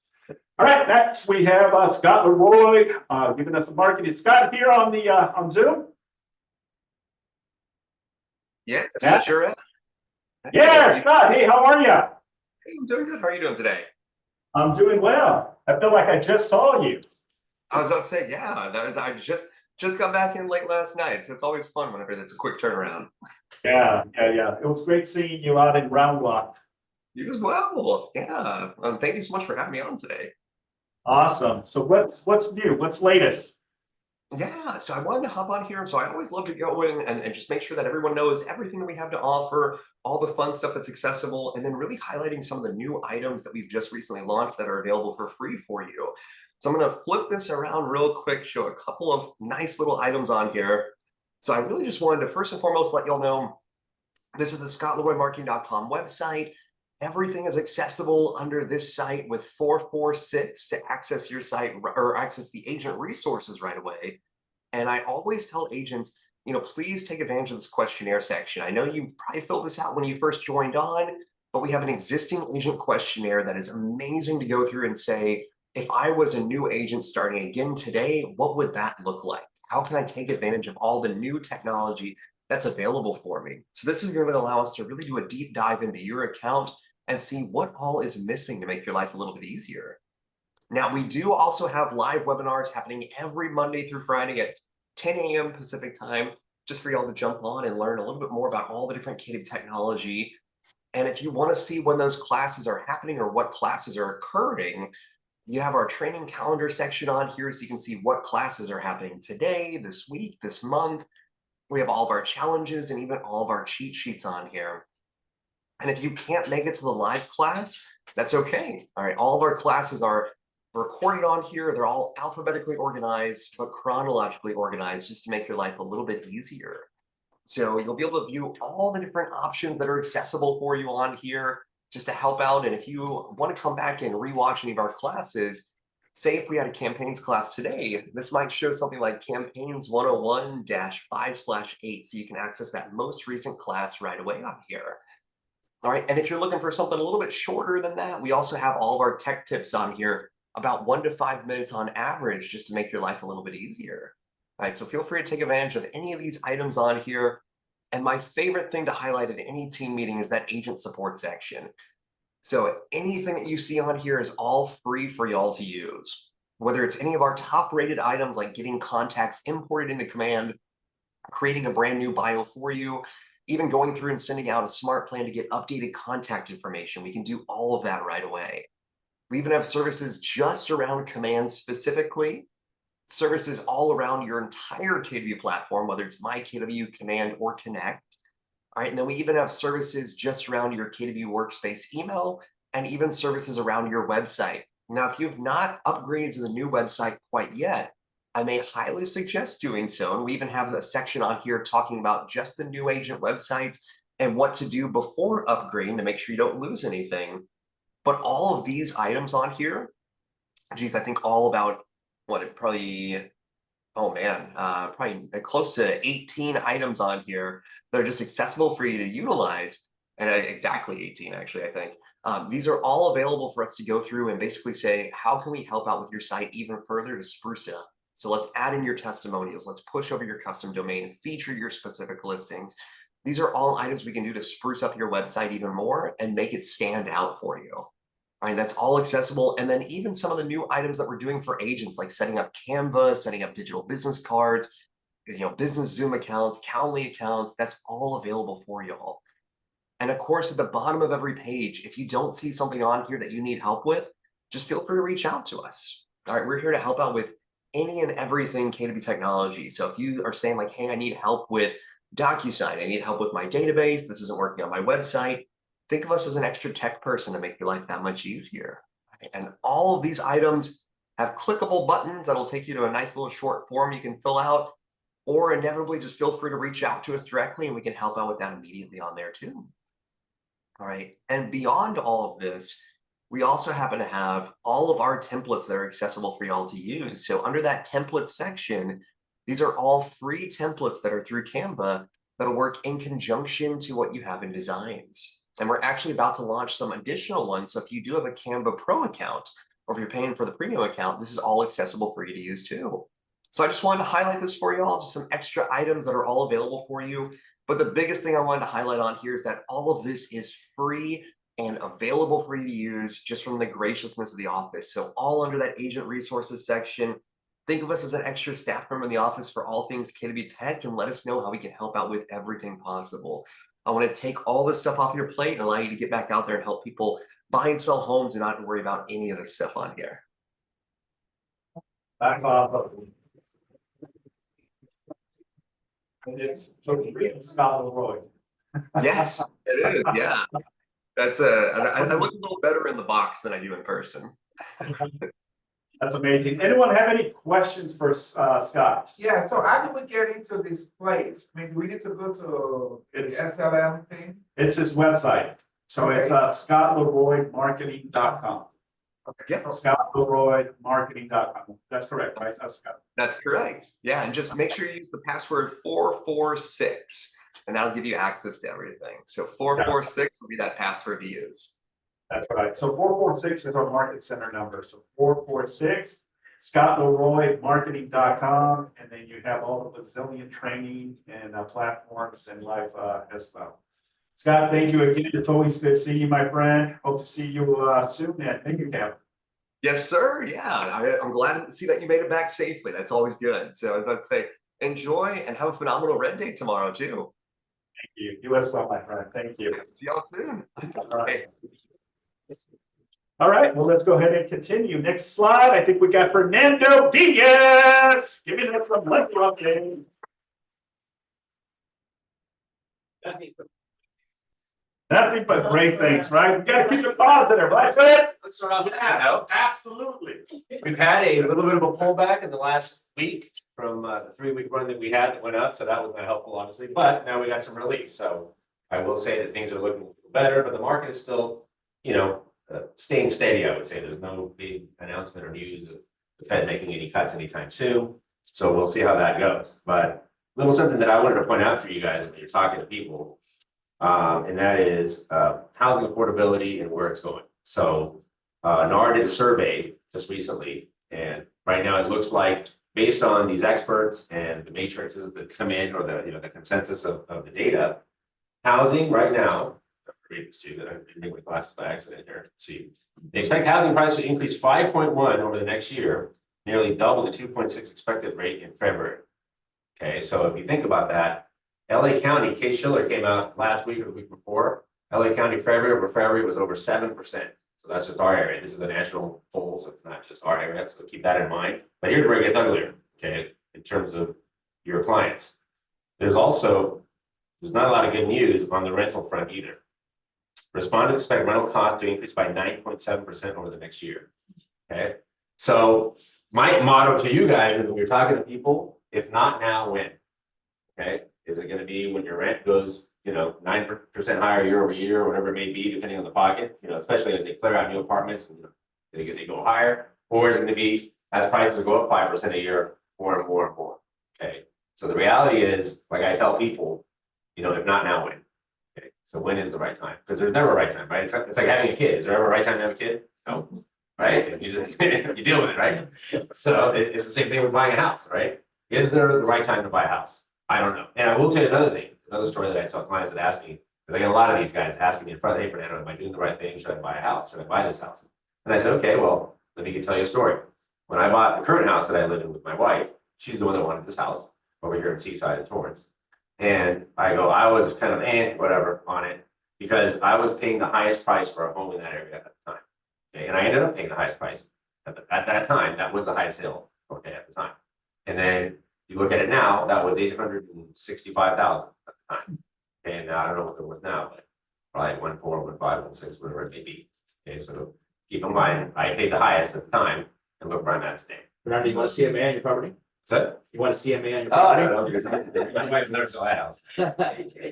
All right, next we have Scott Leroy giving us a marketing. Scott here on the on Zoom. Yes, Yeah. sure is. Yeah, Scott. Hey, how are you? Hey, I'm doing good. How are you doing today? I'm doing well. I feel like I just saw you. I was about to say, yeah, I just got back in late last night, so it's always fun whenever that's a quick turnaround. Yeah. It was great seeing you out in Round Rock. You as well. Yeah. Thank you so much for having me on today. Awesome. So what's new? What's latest? Yeah, so I wanted to hop on here. So I always love to go in and just make sure that everyone knows everything that we have to offer, all the fun stuff that's accessible, and then really highlighting some of the new items that we've just recently launched that are available for free for you. So I'm going to flip this around real quick, show a couple of nice little items on here. So I really just wanted to first and foremost let y'all know this is the scottleroymarketing.com website. Everything is accessible under this site with 446 to access your site or access the agent resources right away. And I always tell agents, please take advantage of this questionnaire section. I know you probably filled this out when you first joined on, but we have an existing agent questionnaire that is amazing to go through and say, if I was a new agent starting again today, what would that look like? How can I take advantage of all the new technology that's available for me? So this is going to allow us to really do a deep dive into your account and see what all is missing to make your life a little bit easier. Now, we do also have live webinars happening every Monday through Friday at 10 a.m. Pacific time, just for y'all to jump on and learn a little bit more about all the different KW technology. And if you want to see when those classes are happening or what classes are occurring, you have our training calendar section on here so you can see what classes are happening today, this week, this month. We have all of our challenges and even all of our cheat sheets on here. And if you can't make it to the live class, that's okay. All right, all of our classes are recorded on here. They're all alphabetically organized, but chronologically organized just to make your life a little bit easier. So you'll be able to view all the different options that are accessible for you on here just to help out. And if you want to come back and rewatch any of our classes, say if we had a campaigns class today, this might show something like campaigns 101-5/8. So you can access that most recent class right away on here. All right, and if you're looking for something a little bit shorter than that, we also have all of our tech tips on here, about 1 to 5 minutes on average, just to make your life a little bit easier. All right, so feel free to take advantage of any of these items on here. And my favorite thing to highlight at any team meeting is that agent support section. So anything that you see on here is all free for y'all to use. Whether it's any of our top rated items like getting contacts imported into Command, creating a brand new bio for you, even going through and sending out a smart plan to get updated contact information. We can do all of that right away. We even have services just around Command specifically, services all around your entire KW platform, whether it's My KW, Command, or Connect. All right, and then we even have services just around your KW Workspace email and even services around your website. Now, if you've not upgraded to the new website quite yet, I may highly suggest doing so. And we even have a section on here talking about just the new agent websites and what to do before upgrading to make sure you don't lose anything. But all of these items on here, geez, I think all about probably close to 18 items on here that are just accessible for you to utilize. And exactly 18, actually, I think. These are all available for us to go through and basically say, how can we help out with your site even further to spruce it up? So let's add in your testimonials. Let's push over your custom domain, feature your specific listings. These are all items we can do to spruce up your website even more and make it stand out for you. All All right, that's all accessible. And then even some of the new items that we're doing for agents, like setting up Canva, setting up digital business cards, business Zoom accounts, Calendly accounts, that's all available for y'all. And of course, at the bottom of every page, if you don't see something on here that you need help with, just feel free to reach out to us. All right, we're here to help out with any and everything KW technology. So if you are saying like, hey, I need help with DocuSign, I need help with my database, this isn't working on my website, think of us as an extra tech person to make your life that much easier. Right? And all of these items have clickable buttons that'll take you to a nice little short form you can fill out, or inevitably just feel free to reach out to us directly and we can help out with that immediately on there too. All right, and beyond all of this, we also happen to have all of our templates that are accessible for y'all to use. So under that template section, these are all free templates that are through Canva that'll work in conjunction to what you have in designs. And we're actually about to launch some additional ones. So if you do have a Canva Pro account, or if you're paying for the premium account, this is all accessible for you to use too. So I just wanted to highlight this for y'all, just some extra items that are all available for you. But the biggest thing I wanted to highlight on here is that all of this is free and available for you to use just from the graciousness of the office. So all under that agent resources section, think of us as an extra staff member in the office for all things KW Tech and let us know how we can help out with everything possible. I want to take all this stuff off your plate and allow you to get back out there and help people buy and sell homes and not worry about any of this stuff on here. That's awesome. And it's Scott Leroy. Yes, it is. Yeah. That's I look a little better in the box than I do in person. That's amazing. Anyone have any questions for Scott? Yeah, so how do we get into this place? I mean, do we need to go to the SLM thing? It's his website. So it's scottleroymarketing.com. Yeah, scottleroymarketing.com. That's correct, right? That's Scott. that's correct. Yeah, and just make sure you use the password 446, and that'll give you access to everything. So 446 will be that password to use. That's right. So 446 is our market center number. So 446, scottleroymarketing.com, and then you have all the bazillion training and platforms and live as well. Scott, thank you again. It's always good seeing you, my friend. Hope to see you soon. And thank you, Kevin. Yes, sir. Yeah, I'm glad to see that you made it back safely. That's always good. So as I'd say, enjoy and have a phenomenal red day tomorrow too. Thank you. You as well, my friend. Thank you. See y'all soon. All right. All right, well, let's go ahead and continue. Next slide. I think we got Fernando Diaz. Give me that some left update. Nothing but great things, right? We got to keep it positive, right, Fred? Let's start off with that note. Absolutely. We've had a little bit of a pullback in the last week from the 3-week run that we had that went up, so that was not helpful, obviously. But now we got some relief, so I will say that things are looking better, but the market is still, staying steady. I would say there's no big announcement or news of the Fed making any cuts anytime soon, so we'll see how that goes. But a little something that I wanted to point out for you guys when you're talking to people, and that is housing affordability and where it's going. So NAR did a survey just recently, and right now it looks like, based on these experts and the matrices that come in, or the consensus of the data, housing right now, read this to you, that I didn't bring my glasses by accident here. Let's see, they expect housing prices to increase 5.1 over the next year, nearly double the 2.6 expected rate in February. Okay, so if you think about that, LA County, Case-Shiller came out last week or the week before. LA County February over February was over 7%. So that's just our area. This is a national poll, so it's not just our area. So keep that in mind. But here's where it gets uglier, okay, in terms of your clients. There's not a lot of good news on the rental front either. Respondents expect rental costs to increase by 9.7% over the next year. Okay, so my motto to you guys is, when you're talking to people, if not now, when? Okay, is it going to be when your rent goes, 9% higher year over year, or whatever it may be, depending on the pocket, especially as they clear out new apartments and they go higher, or is it going to be as prices go up 5% a year, more and more and more? Okay, so the reality is, like I tell people, if not now, when? Okay, so when is the right time? Because there's never a right time, right? It's like having a kid. Is there ever a right time to have a kid? No, right? You deal with it, right? So it's the same thing with buying a house, right? Is there the right time to buy a house? I don't know. And I will tell you another story that I tell clients that ask me, because I get a lot of these guys asking me in front of, hey, Fernando, am I doing the right thing? Should I buy a house? Should I buy this house? And I said, okay, well, let me tell you a story. When I bought the current house that I live in with my wife, she's the one that wanted this house over here in Seaside and Torrance. And I was kind of whatever on it because I was paying the highest price for a home in that area at the time. Okay, and I ended up paying the highest price at that time. That was the highest sale, okay, at the time. And then you look at it now, that was 865,000 at the time. And I don't know what it was now, but probably 1.4, 1.5, 1.6, whatever it may be. Okay, so keep in mind, I paid the highest at the time, and look where I'm at today. Bernardo, you want to see a man on your property? What's that? You want to see a man on your Oh, I property? don't know, because my wife never saw that house.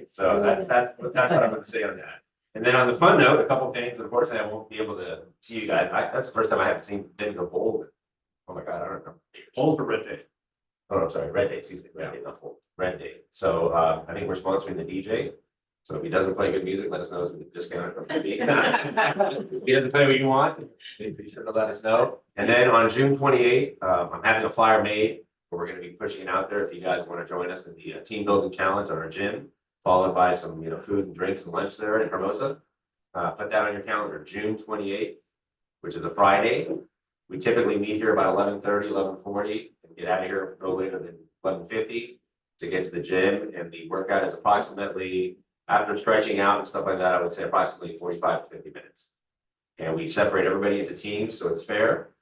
So that's what I'm gonna say on that. And then on the fun note, a couple things, unfortunately, I won't be able to see you guys. That's the first time I haven't been to Bold. Oh my God, I don't remember. Bold or Red Day? Oh, I'm sorry, Red Day, excuse me, Red Day, not Bold, Red Day. So I think we're sponsoring the DJ. So if he doesn't play good music, let us know so we can discount it from the If he doesn't play what you want, be sure to let us know. And then on June 28th, I'm having a flyer made where we're gonna be pushing it out there if you guys want to join us in the team building challenge on our gym, followed by some, food and drinks and lunch there in Hermosa. Put that on your calendar, June 28th, which is a Friday. We typically meet here about 11:30, 11:40, and get out of here no later than 11:50 to get to the gym. And the workout is approximately, after stretching out and stuff like that, I would say approximately 45 to 50 minutes. And we separate everybody into teams, so it's fair.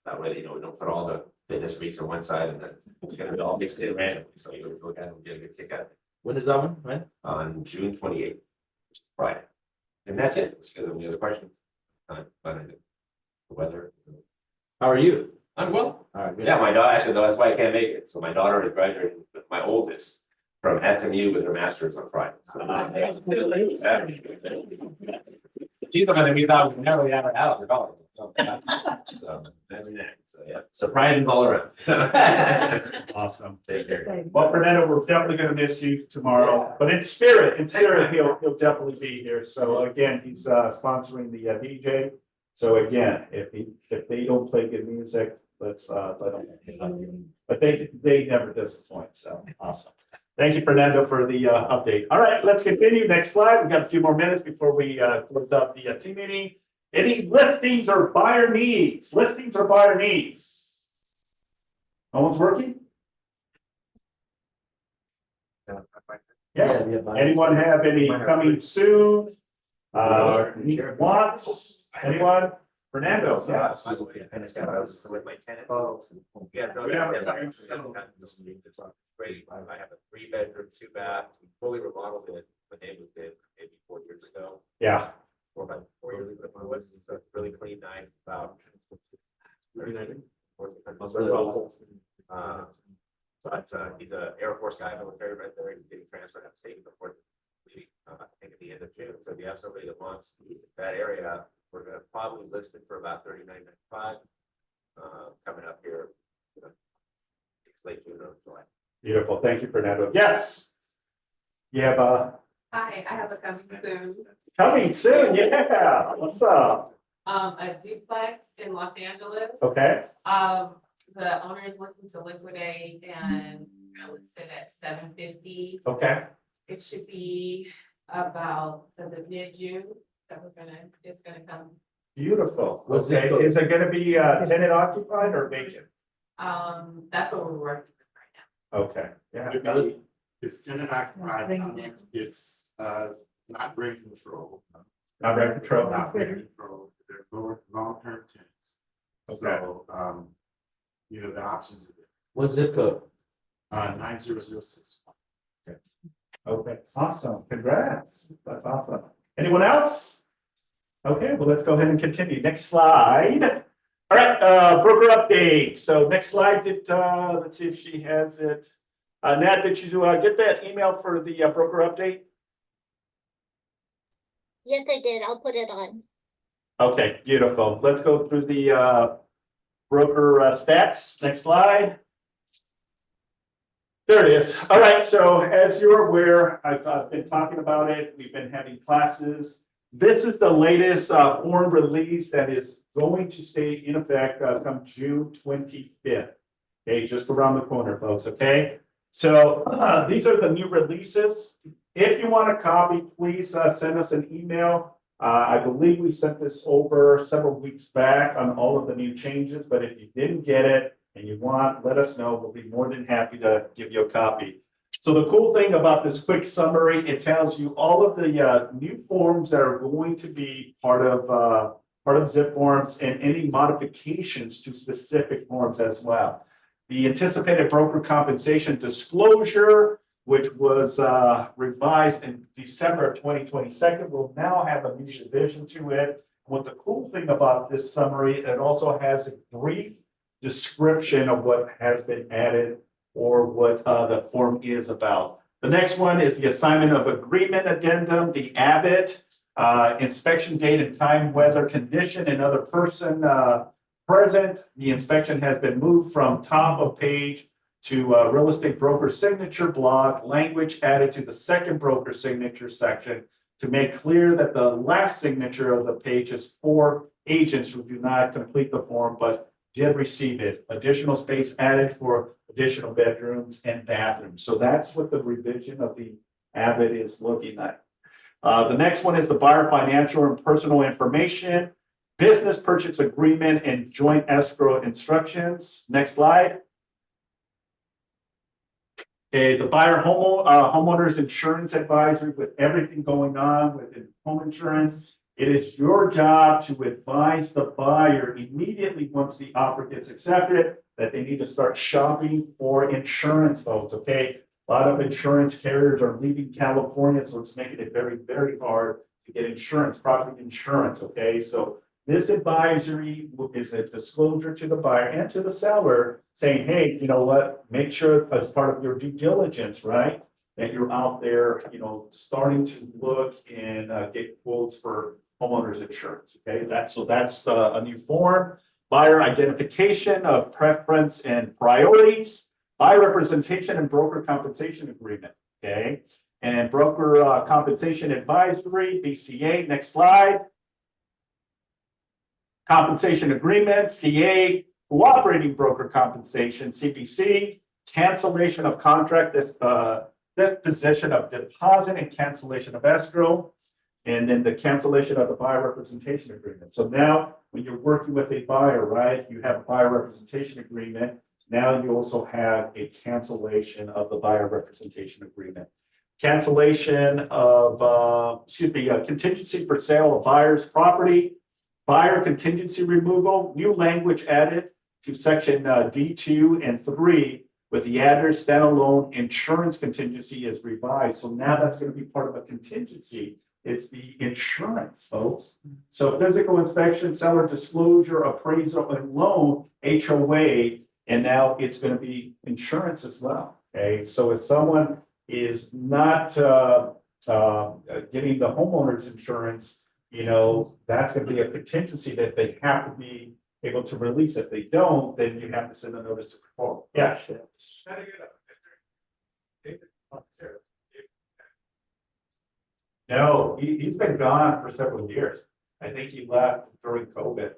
That way, we don't put all the fitness freaks on one side and then it's gonna be all mixed in randomly, so you guys will get a good kick out of it. When is that one? When? On June 28th, which is Friday. And that's it, unless you guys have any other questions. Time, the weather. How are you? I'm well. All right. good. Yeah, my daughter, actually, that's why I can't make it. So my daughter is graduating with my oldest from SMU with her master's on Friday. So, she's the one that we thought we'd never have her out of college. So, every day. So, yeah, surprises all around. Awesome. Take care. Well, Fernando, we're definitely gonna miss you tomorrow, but in spirit, he'll definitely be here. So again, he's sponsoring the DJ. So again, if they don't play good music, let's let them. But they never disappoint. So awesome. Thank you, Fernando, for the update. All right, let's continue. Next slide. We've got a few more minutes before we close up the team meeting. Any listings or buyer needs? Listings or buyer needs? No one's working? Yeah. Anyone have any coming soon? Wants? Anyone? Fernando? Yes. By the way, I just got with my tenant. Yeah, no, great. I have a 3-bedroom, 2-bath, fully remodeled it when they moved in maybe 4 years ago. Yeah. 4 years ago, it was so it's really clean, nice, about 39. But he's an Air Force guy, military right there. He's getting transferred out of state before I think at the end of June. So if you have somebody that wants that area, we're gonna probably list it for about $39.95. Coming up here, it's late June or July. Beautiful. Thank you, Fernando. Yes. You have Hi, I have a coming soon. coming soon. Yeah. What's up? A duplex in Los Angeles. Okay. The owner is looking to liquidate and I listed at $750. Okay. It should be about the mid-June that it's gonna come. Beautiful. What's Okay. it called? Is it gonna be tenant occupied or vacant? That's what we're working with right now. Okay. Yeah. It's tenant occupied, it's not rent control. Not rent control. Not rent control, they're long-term tenants. So, the options are What zip code? there. 90061. Okay. Awesome. Congrats. That's awesome. Anyone else? Okay, well, let's go ahead and continue. Next slide. All right, broker update. So next slide, let's see if she has it. Nat, did you get that email for the broker update? Yes, I did. I'll put it on. Okay, beautiful. Let's go through the broker stats. Next slide. There it is. All right, so as you're aware, I've been talking about it. We've been having classes. This is the latest form release that is going to stay in effect come June 25th. Okay, just around the corner, folks, okay? So these are the new releases. If you want a copy, please send us an email I believe we sent this over several weeks back on all of the new changes, but if you didn't get it and you want, let us know. We'll be more than happy to give you a copy. So the cool thing about this quick summary, it tells you all of the new forms that are going to be part of zip forms and any modifications to specific forms as well. The anticipated broker compensation disclosure, which was revised in December of 2022, will now have a new division to it. What the cool thing about this summary, it also has a brief description of what has been added or what the form is about. The next one is the assignment of agreement addendum, the ABIT, inspection date and time, weather condition, and other person present. The inspection has been moved from top of page to real estate broker signature block, language added to the second broker signature section to make clear that the last signature of the page is for agents who do not complete the form but did receive it. Additional space added for additional bedrooms and bathrooms. So that's what the revision of the ABIT is looking at. The next one is the buyer financial and personal information, business purchase agreement and joint escrow instructions. Next slide. Okay, the buyer homeowners insurance advisory with everything going on with home insurance. It is your job to advise the buyer immediately once the offer gets accepted that they need to start shopping for insurance, folks, okay? A lot of insurance carriers are leaving California, so it's making it very, very hard to get insurance, property insurance, okay? So this advisory is a disclosure to the buyer and to the seller saying, hey, you know what, make sure as part of your due diligence, right, that you're out there, you know, starting to look and get quotes for homeowners insurance, okay? That's a new form. Buyer identification of preference and priorities. Buyer representation and broker compensation agreement, okay? And broker compensation advisory, BCA, next slide. Compensation agreement, CA, cooperating broker compensation, CBC, cancellation of contract, disposition of deposit and cancellation of escrow, and then the cancellation of the buyer representation agreement. So now when you're working with a buyer, right, you have a buyer representation agreement. Now you also have a cancellation of the buyer representation agreement. Cancellation of, contingency for sale of buyer's property, buyer contingency removal, new language added to section D2 and 3 with the address standalone insurance contingency is revised. So now that's going to be part of a contingency. It's the insurance, folks. So physical inspection, seller disclosure, appraisal, and loan, HOA, and now it's going to be insurance as well. Okay, so if someone is not getting the homeowner's insurance, you know, that's going to be a contingency that they have to be able to release. If they don't, then you have to send a notice to perform. Yeah. No, he's been gone for several years. I think he left during COVID.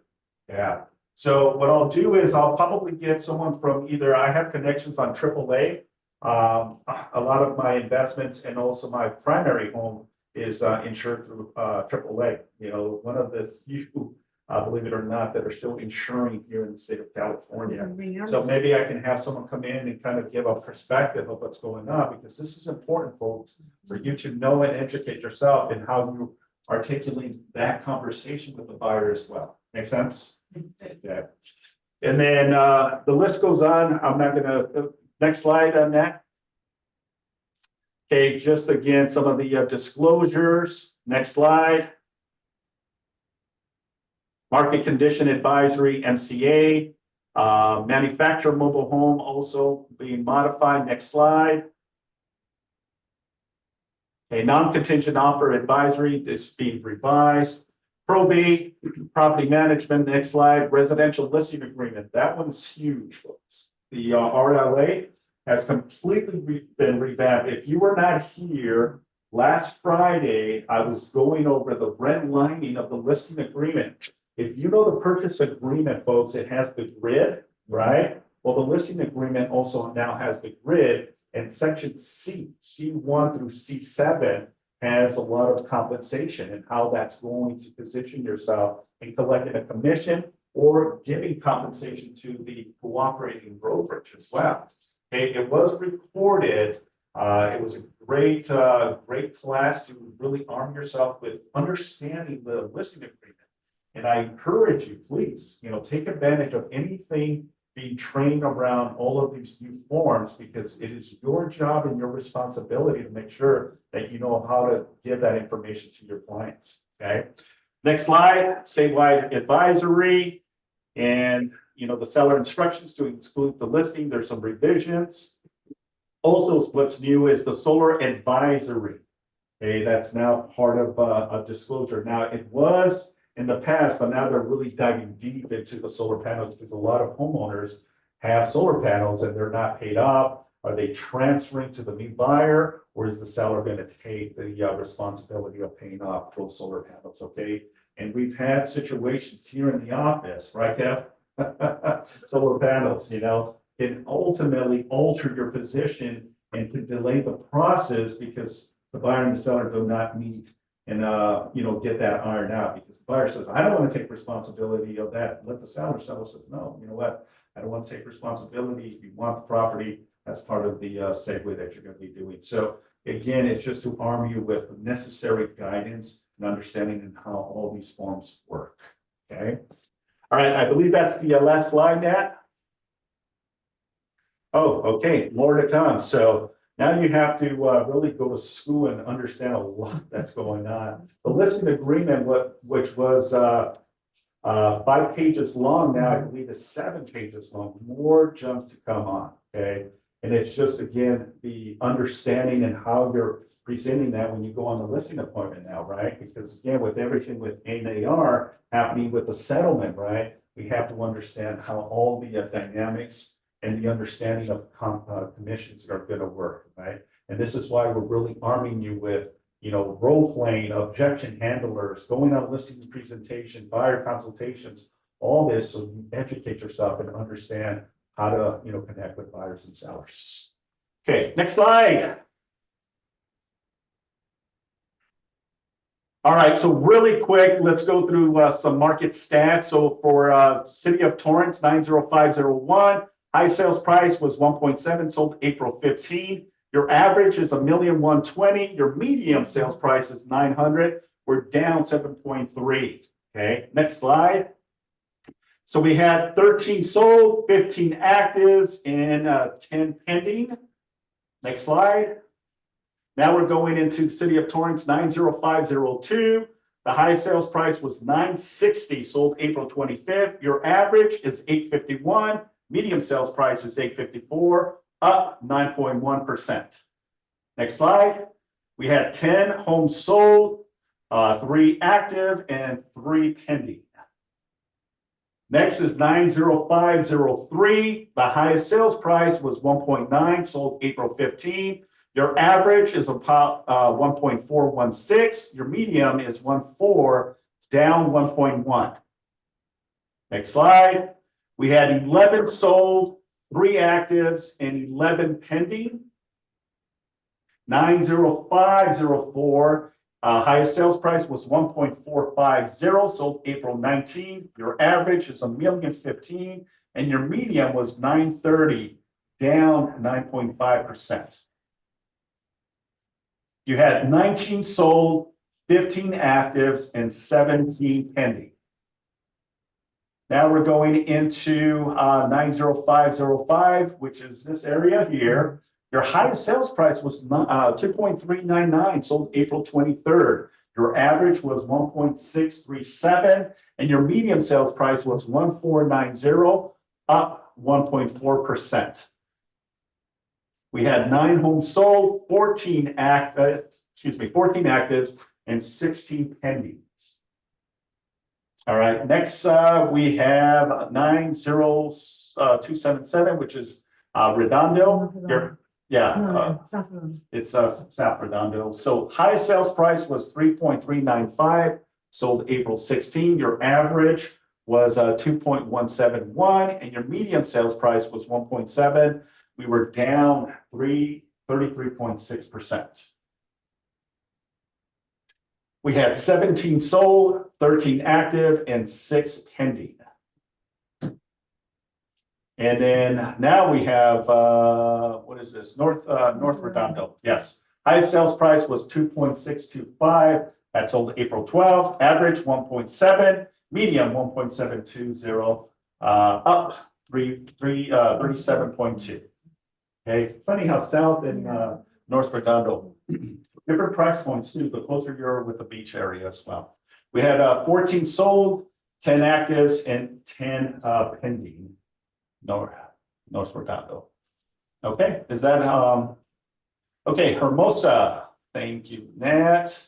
Yeah. So what I'll do is I'll probably get someone from either, I have connections on AAA. A lot of my investments and also my primary home is insured through AAA. You know, one of the few, believe it or not, that are still insuring here in the state of California. So maybe I can have someone come in and kind of give a perspective of what's going on, because this is important, folks, for you to know and educate yourself in how you articulate that conversation with the buyer as well. Make sense? Yeah. And then the list goes on. I'm not gonna, next slide on that. Okay, just again, some of the disclosures. Next slide. Market condition advisory, MCA. Manufacturer mobile home also being modified. Next slide. A non-contingent offer advisory, this being revised. Probate, property management, next slide. Residential listing agreement, that one's huge, folks. The RLA has completely been revamped. If you were not here last Friday, I was going over the red lining of the listing agreement. If you know the purchase agreement, folks, it has the grid, right? Well, the listing agreement also now has the grid, and section C1 through C7 has a lot of compensation and how that's going to position yourself in collecting a commission or giving compensation to the cooperating brokerage as well. Okay, it was recorded. It was a great class to really arm yourself with understanding the listing agreement. And I encourage you, please, take advantage of anything being trained around all of these new forms, because it is your job and your responsibility to make sure that you know how to give that information to your clients, okay? Next slide, statewide advisory, and, the seller instructions to exclude the listing. There's some revisions. Also, what's new is the solar advisory. Okay, that's now part of a disclosure. Now, it was in the past, but now they're really diving deep into the solar panels, because a lot of homeowners have solar panels and they're not paid off. Are they transferring to the new buyer, or is the seller going to take the responsibility of paying off those solar panels? Okay, and we've had situations here in the office, right, Kev? Solar panels, can ultimately alter your position and can delay the process because the buyer and the seller do not meet and get that ironed out, because the buyer says, I don't want to take responsibility of that. Let the seller says, no, you know what? I don't want to take responsibility. If you want the property, that's part of the segue that you're going to be doing. So again, it's just to arm you with necessary guidance and understanding in how all these forms work. Okay. All right. I believe that's the last slide, Nat. Oh, okay. More to come. So now you have to really go to school and understand a lot that's going on. The listing agreement, which was 5 pages long, now I believe it's 7 pages long. More junk to come on, okay? And it's just, again, the understanding and how you're presenting that when you go on the listing appointment now, right? Because again, with everything with NAR happening with the settlement, right? We have to understand how all the dynamics and the understanding of commissions are going to work, right? And this is why we're really arming you with, role playing, objection handlers, going on listing presentation, buyer consultations, all this, so you educate yourself and understand how to, connect with buyers and sellers. Okay, next slide. All right, so really quick, let's go through some market stats. So for City of Torrance, 90501. High sales price was 1.7, sold April 15. Your average is $1,120,000. Your medium sales price is 900. We're down 7.3. Okay, next slide. So we had 13 sold, 15 actives, and 10 pending. Next slide. Now we're going into the City of Torrance, 90502. The high sales price was 960, sold April 25th. Your average is 851. Medium sales price is 854, up 9.1%. Next slide. We had 10 homes sold, 3 active, and 3 pending. Next is 90503. The highest sales price was 1.9, sold April 15. Your average is about 1.416. Your medium is 1.4, down 1.1. Next slide. We had 11 sold, 3 actives, and 11 pending. 90504, highest sales price was 1.450, sold April 19. Your average is $1,015,000, and your median was 930, down 9.5%. You had 19 sold, 15 actives, and 17 pending. Now we're going into 90505, which is this area here. Your highest sales price was 2.399, sold April 23rd. Your average was 1.637, and your median sales price was 1.490, up 1.4%. We had 9 homes sold, 14 actives, and 16 pendings. All right, next we have 90277, which is Redondo. It's South Redondo. So highest sales price was 3.395, sold April 16. Your average was 2.171, and your median sales price was 1.7. We were down 33.6%. We had 17 sold, 13 active, and 6 pending. And then now we have, what is this? North Redondo, yes. Highest sales price was 2.625. That sold April 12th. Average 1.7, medium 1.720, up 37.2. Okay, funny how South and North Redondo, different price points too, the closer you're with the beach area as well. We had 14 sold, 10 actives, and 10 pending. North Redondo. Okay, is that okay, Hermosa, thank you, Nat.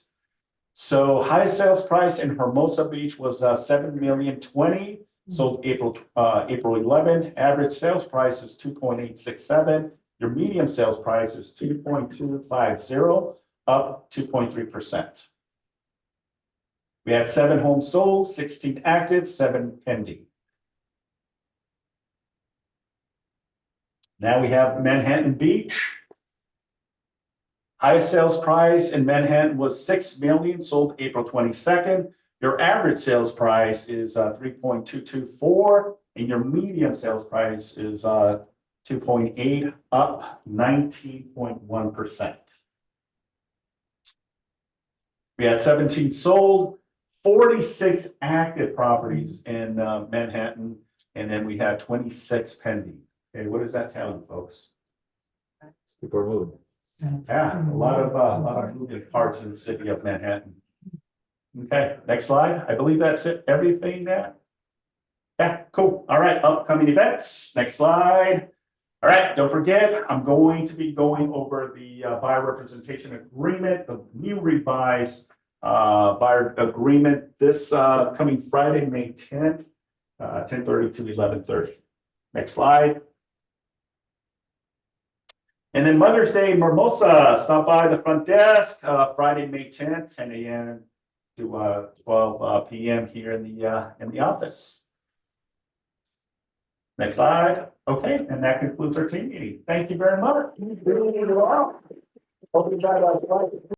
So highest sales price in Hermosa Beach was 7,020,000, sold April 11. Average sales price is 2.867. Your medium sales price is 2.250, up 2.3%. We had 7 homes sold, 16 active, 7 pending. Now we have Manhattan Beach. Highest sales price in Manhattan was 6 million, sold April 22nd. Your average sales price is 3.224, and your medium sales price is 2.8, up 19.1%. We had 17 sold, 46 active properties in Manhattan, and then we had 26 pending. Okay, what does that tell you, folks? People are moving. Yeah, a lot of moving parts in the city of Manhattan. Okay, next slide. I believe that's it. Everything that. Yeah, cool. All right, upcoming events. Next slide. All right, don't forget, I'm going to be going over the buyer representation agreement, the new revised buyer agreement this coming Friday, May 10th, 10:30 to 11:30. Next slide. And then Mother's Day in Mimosa, stop by the front desk, Friday, May 10th, 10 a.m. to 12 p.m. here in the office. Next slide. Okay, and that concludes our team meeting. Thank you very much.